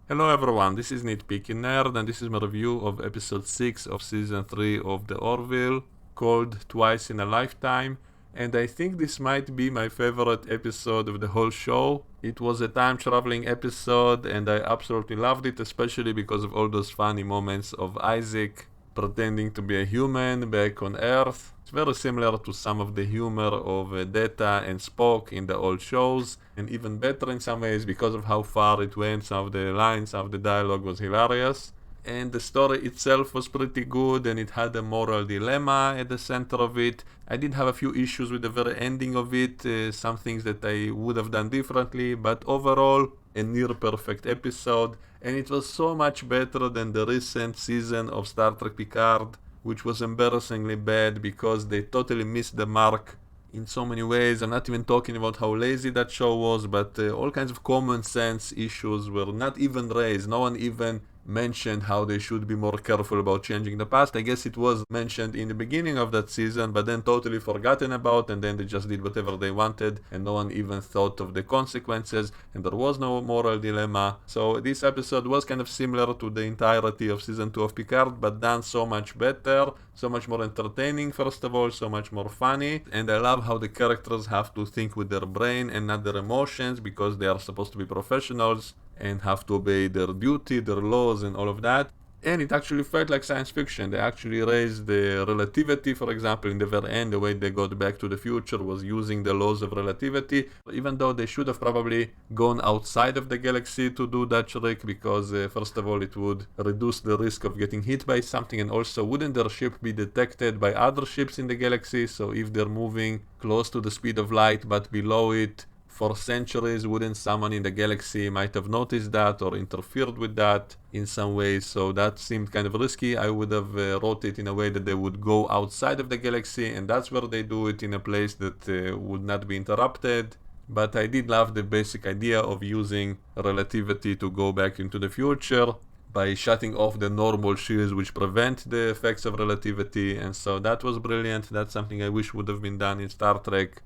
Hello everyone, this is Nitpicking Nerd and this is my review of episode 6 of season 3 of the Orville, called Twice in a Lifetime, and I think this might be my favorite episode of the whole show. It was a time traveling episode and I absolutely loved it, especially because of all those funny moments of Isaac pretending to be a human back on Earth. It's very similar to some of the humor of Data and Spock in the old shows, and even better in some ways because of how far it went. Some of the lines, some of the dialogue was hilarious. And the story itself was pretty good, and it had a moral dilemma at the center of it. I did have a few issues with the very ending of it, some things that I would have done differently, but overall, a near perfect episode, and it was so much better than the recent season of Star Trek Picard, which was embarrassingly bad because they totally missed the mark in so many ways. I'm not even talking about how lazy that show was, but all kinds of common sense issues were not even raised. No one even mentioned how they should be more careful about changing the past. I guess it was mentioned in the beginning of that season, but then totally forgotten about, and then they just did whatever they wanted, and no one even thought of the consequences, and there was no moral dilemma. So this episode was kind of similar to the entirety of season 2 of Picard, but done so much better, so much more entertaining first of all, so much more funny, and I love how the characters have to think with their brain and not their emotions, because they are supposed to be professionals and have to obey their duty, their laws, and all of that. And it actually felt like science fiction. They actually raised the relativity, for example, in the very end. The way they got back to the future was using the laws of relativity, even though they should have probably gone outside of the galaxy to do that trick, because first of all, it would reduce the risk of getting hit by something, and also wouldn't their ship be detected by other ships in the galaxy? So if they're moving close to the speed of light but below it for centuries, wouldn't someone in the galaxy might have noticed that or interfered with that in some way? So that seemed kind of risky. I would have wrote it in a way that they would go outside of the galaxy, and that's where they do it in a place that would not be interrupted. But I did love the basic idea of using relativity to go back into the future by shutting off the normal shields which prevent the effects of relativity, and so that was brilliant. That's something I wish would have been done in Star Trek.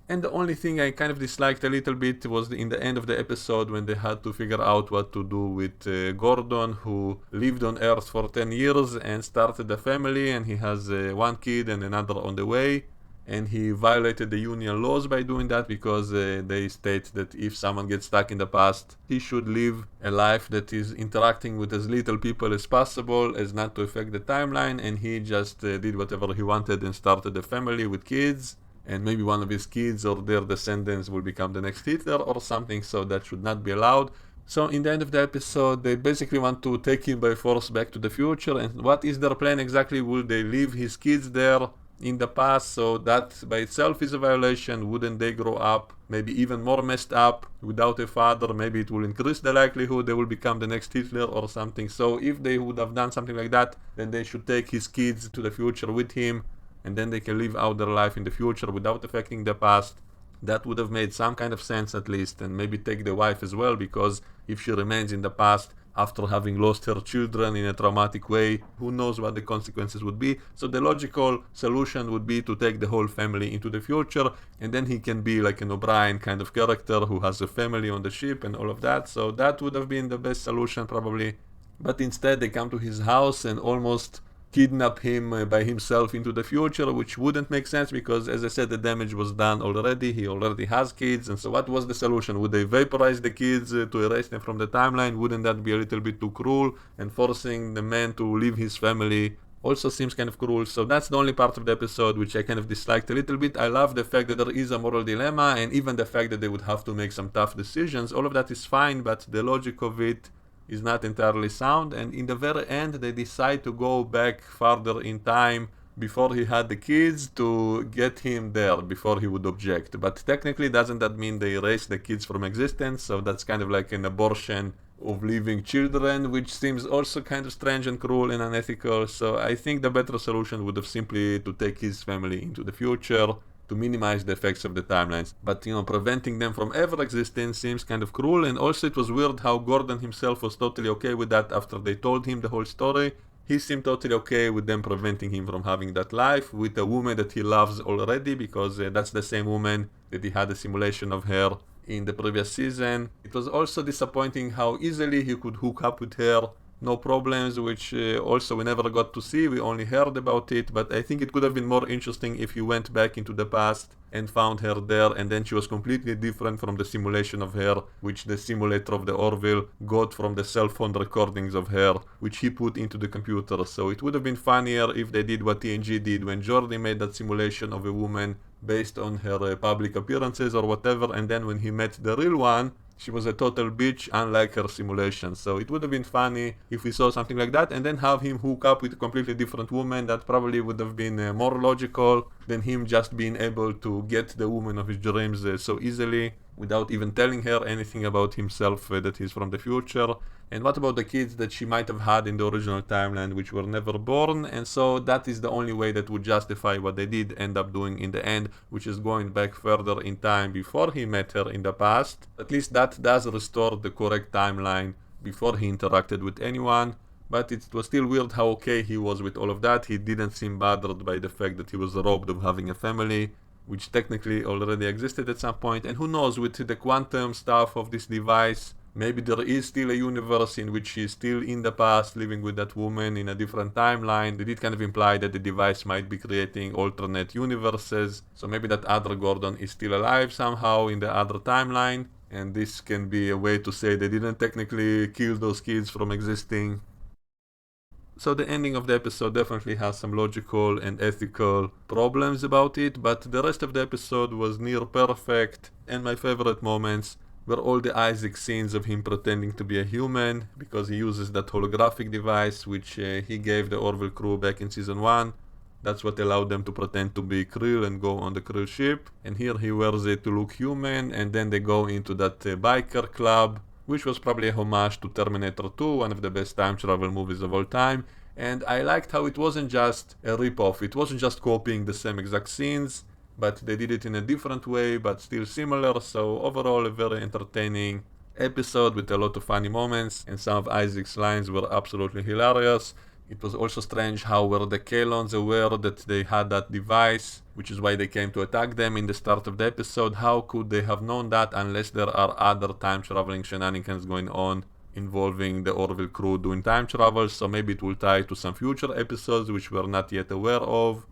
And the only thing I kind of disliked a little bit was in the end of the episode when they had to figure out what to do with Gordon, who lived on Earth for 10 years and started a family, and he has one kid and another on the way. And he violated the union laws by doing that, because they state that if someone gets stuck in the past, he should live a life that is interacting with as little people as possible as not to affect the timeline. And he just did whatever he wanted and started a family with kids, and maybe one of his kids or their descendants will become the next Hitler or something, so that should not be allowed. So in the end of the episode, they basically want to take him by force back to the future, and what is their plan exactly? Will they leave his kids there in the past? So that by itself is a violation. Wouldn't they grow up maybe even more messed up without a father? Maybe it will increase the likelihood they will become the next Hitler or something. So if they would have done something like that, then they should take his kids to the future with him, and then they can live out their life in the future without affecting the past. That would have made some kind of sense at least, and maybe take the wife as well, because if she remains in the past after having lost her children in a traumatic way, who knows what the consequences would be. So the logical solution would be to take the whole family into the future, and then he can be like an O'Brien kind of character who has a family on the ship and all of that. So that would have been the best solution probably. But instead they come to his house and almost kidnap him by himself into the future, which wouldn't make sense because, as I said, the damage was done already. He already has kids, and so what was the solution? Would they vaporize the kids to erase them from the timeline? Wouldn't that be a little bit too cruel? And forcing the man to leave his family also seems kind of cruel. So that's the only part of the episode which I kind of disliked a little bit. I love the fact that there is a moral dilemma, and even the fact that they would have to make some tough decisions. All of that is fine, but the logic of it is not entirely sound, and in the very end they decide to go back farther in time before he had the kids to get him there before he would object. But technically, doesn't that mean they erase the kids from existence? So that's kind of like an abortion of living children, which seems also kind of strange and cruel and unethical. So I think the better solution would have simply to take his family into the future to minimize the effects of the timelines. But, preventing them from ever existing seems kind of cruel, and also it was weird how Gordon himself was totally okay with that after they told him the whole story. He seemed totally okay with them preventing him from having that life with a woman that he loves already, because that's the same woman that he had a simulation of her in the previous season. It was also disappointing how easily he could hook up with her. No problems, which also we never got to see, we only heard about it, but I think it could have been more interesting if you went back into the past and found her there, and then she was completely different from the simulation of her, which the simulator of the Orville got from the cell phone recordings of her, which he put into the computer. So it would have been funnier if they did what TNG did when Jordi made that simulation of a woman based on her public appearances or whatever, and then when he met the real one, she was a total bitch, unlike her simulation. So it would have been funny if we saw something like that, and then have him hook up with a completely different woman. That probably would have been more logical than him just being able to get the woman of his dreams so easily, without even telling her anything about himself that he's from the future. And what about the kids that she might have had in the original timeline, which were never born? And so that is the only way that would justify what they did end up doing in the end, which is going back further in time before he met her in the past. At least that does restore the correct timeline before he interacted with anyone. But it was still weird how okay he was with all of that. He didn't seem bothered by the fact that he was robbed of having a family, which technically already existed at some point. And who knows, with the quantum stuff of this device, maybe there is still a universe in which he's still in the past, living with that woman in a different timeline. They did kind of imply that the device might be creating alternate universes. So maybe that other Gordon is still alive somehow in the other timeline. And this can be a way to say they didn't technically kill those kids from existing. So the ending of the episode definitely has some logical and ethical problems about it, but the rest of the episode was near perfect, and my favorite moments were all the Isaac scenes of him pretending to be a human, because he uses that holographic device which he gave the Orville crew back in season 1. That's what allowed them to pretend to be Krill and go on the Krill ship, and here he wears it to look human, and then they go into that biker club, which was probably a homage to Terminator 2, one of the best time travel movies of all time. And I liked how it wasn't just a rip-off, it wasn't just copying the same exact scenes, but they did it in a different way, but still similar. So overall, a very entertaining episode with a lot of funny moments, and some of Isaac's lines were absolutely hilarious. It was also strange how were the Kalons aware that they had that device, which is why they came to attack them in the start of the episode. How could they have known that unless there are other time traveling shenanigans going on involving the Orville crew doing time travel? So maybe it will tie to some future episodes which we're not yet aware of.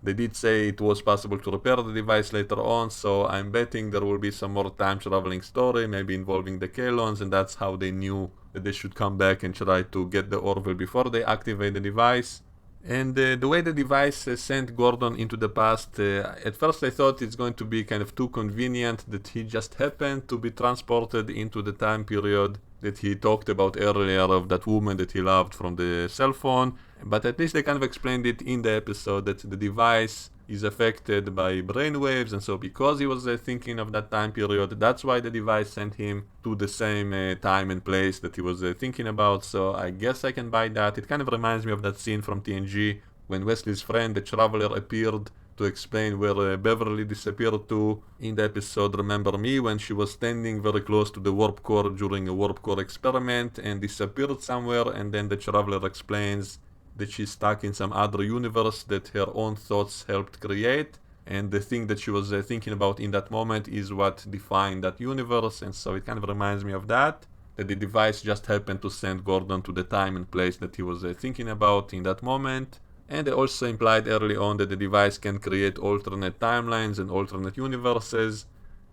They did say it was possible to repair the device later on, so I'm betting there will be some more time traveling story, maybe involving the Kalons, and that's how they knew that they should come back and try to get the Orville before they activate the device. And the way the device sent Gordon into the past, at first I thought it's going to be kind of too convenient that he just happened to be transported into the time period that he talked about earlier of that woman that he loved from the cell phone. But at least they kind of explained it in the episode that the device is affected by brainwaves, and so because he was thinking of that time period, that's why the device sent him to the same time and place that he was thinking about. So I guess I can buy that. It kind of reminds me of that scene from TNG when Wesley's friend, the Traveler, appeared to explain where Beverly disappeared to in the episode Remember Me, when she was standing very close to the warp core during a warp core experiment and disappeared somewhere, and then the Traveler explains that she's stuck in some other universe that her own thoughts helped create, and the thing that she was thinking about in that moment is what defined that universe. And so it kind of reminds me of that the device just happened to send Gordon to the time and place that he was thinking about in that moment. And they also implied early on that the device can create alternate timelines and alternate universes,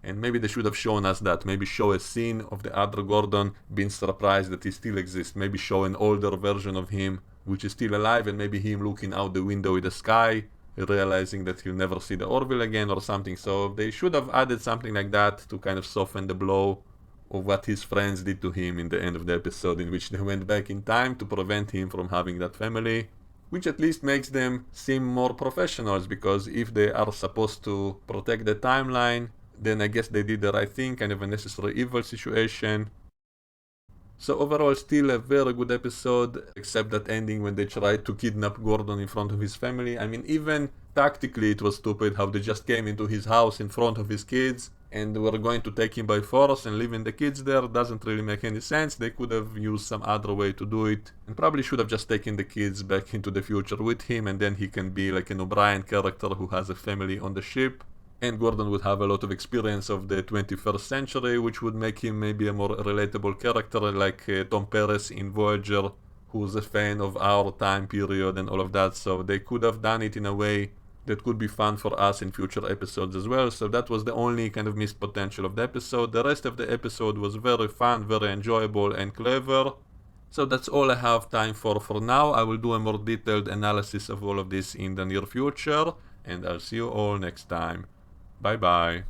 and maybe they should have shown us that. Maybe show a scene of the other Gordon being surprised that he still exists, maybe show an older version of him which is still alive, and maybe him looking out the window in the sky, realizing that he'll never see the Orville again or something. So they should have added something like that to kind of soften the blow of what his friends did to him in the end of the episode, in which they went back in time to prevent him from having that family, which at least makes them seem more professionals, because if they are supposed to protect the timeline, then I guess they did the right thing, kind of a necessary evil situation. So overall, still a very good episode, except that ending when they tried to kidnap Gordon in front of his family. I mean, even tactically it was stupid how they just came into his house in front of his kids and were going to take him by force and leaving the kids there. Doesn't really make any sense. They could have used some other way to do it, and probably should have just taken the kids back into the future with him, and then he can be like an O'Brien character who has a family on the ship. And Gordon would have a lot of experience of the 21st century, which would make him maybe a more relatable character, like Tom Paris in Voyager, who's a fan of our time period and all of that. So they could have done it in a way that could be fun for us in future episodes as well. So that was the only kind of missed potential of the episode. The rest of the episode was very fun, very enjoyable and clever. So that's all I have time for now. I will do a more detailed analysis of all of this in the near future, and I'll see you all next time. Bye bye.